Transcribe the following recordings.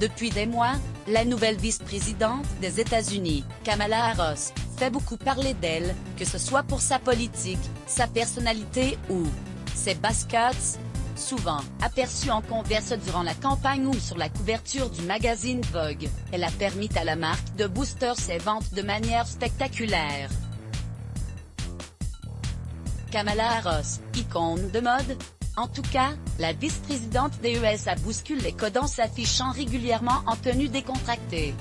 Depuis des mois, la nouvelle vice-présidente des États-Unis, Kamala Harris, fait beaucoup parler d'elle, que ce soit pour sa politique, sa personnalité ou ses baskets. Souvent aperçue en Converse durant la campagne ou sur la couverture du magazine Vogue, elle a permis à la marque de booster ses ventes de manière spectaculaire. Kamala Harris, icône de mode. En tout cas, la vice-présidente des USA bouscule les codes en s'affichant régulièrement en tenue décontractée.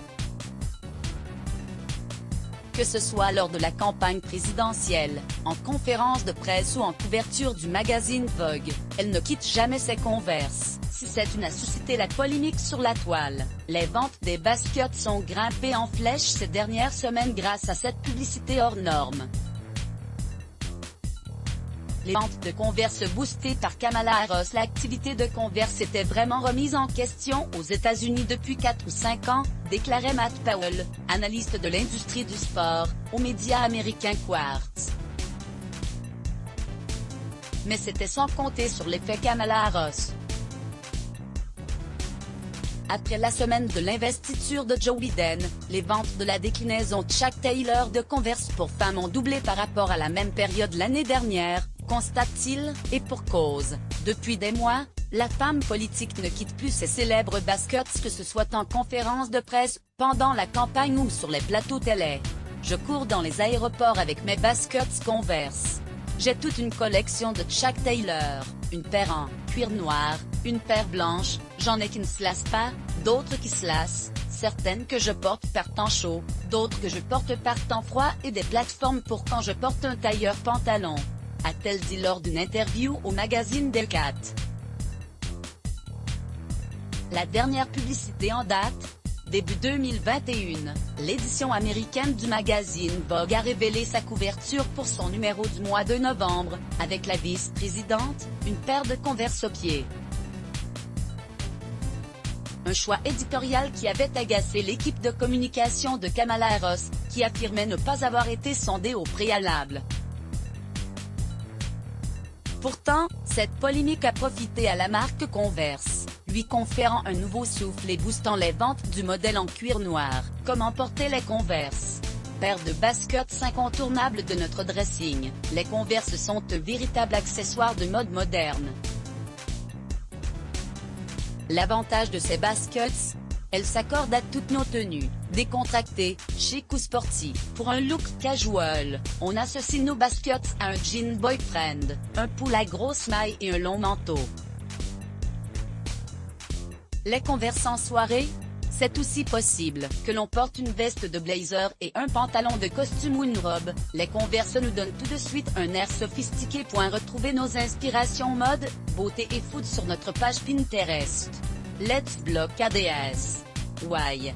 Que ce soit lors de la campagne présidentielle, en conférence de presse ou en couverture du magazine Vogue, elle ne quitte jamais ses Converse. Si c'est une a suscité la polémique sur la toile, les ventes des baskets sont grimpées en flèche ces dernières semaines grâce à cette publicité hors norme. Les ventes de Converse boostées par Kamala Harris. L'activité de Converse était vraiment remise en question aux États-Unis depuis 4 ou 5 ans, déclarait Matt Powell, analyste de l'industrie du sport, aux médias américains Quartz. Mais c'était sans compter sur l'effet Kamala Harris. Après la semaine de l'investiture de Joe Biden, les ventes de la déclinaison Chuck Taylor de Converse pour femmes ont doublé par rapport à la même période l'année dernière, constate-t-il, et pour cause. Depuis des mois, la femme politique ne quitte plus ses célèbres baskets que ce soit en conférence de presse, pendant la campagne ou sur les plateaux télé. Je cours dans les aéroports avec mes baskets Converse. J'ai toute une collection de Chuck Taylor, une paire en cuir noir, une paire blanche, j'en ai qui ne se lassent pas, d'autres qui se lassent, certaines que je porte par temps chaud, d'autres que je porte par temps froid et des plateformes pour quand je porte un tailleur pantalon, a-t-elle dit lors d'une interview au magazine Delcat. La dernière publicité en date, début 2021, l'édition américaine du magazine Vogue a révélé sa couverture pour son numéro du mois de novembre, avec la vice-présidente, une paire de Converse aux pieds. Un choix éditorial qui avait agacé l'équipe de communication de Kamala Harris, qui affirmait ne pas avoir été sondée au préalable. Pourtant, cette polémique a profité à la marque Converse, lui conférant un nouveau souffle et boostant les ventes du modèle en cuir noir, comme en portaient les Converse. Paire de baskets incontournables de notre dressing, les Converse sont un véritable accessoire de mode moderne. L'avantage de ces baskets? Elles s'accordent à toutes nos tenues, décontractées, chic ou sporty. Pour un look casual, on associe nos baskets à un jean boyfriend, un pull à grosse maille et un long manteau. Les Converse en soirée? C'est aussi possible que l'on porte une veste de blazer et un pantalon de costume ou une robe. Les Converse nous donnent tout de suite un air sophistiqué. Retrouvez nos inspirations mode, beauté et food sur notre page Pinterest. Let's block ADS. Why?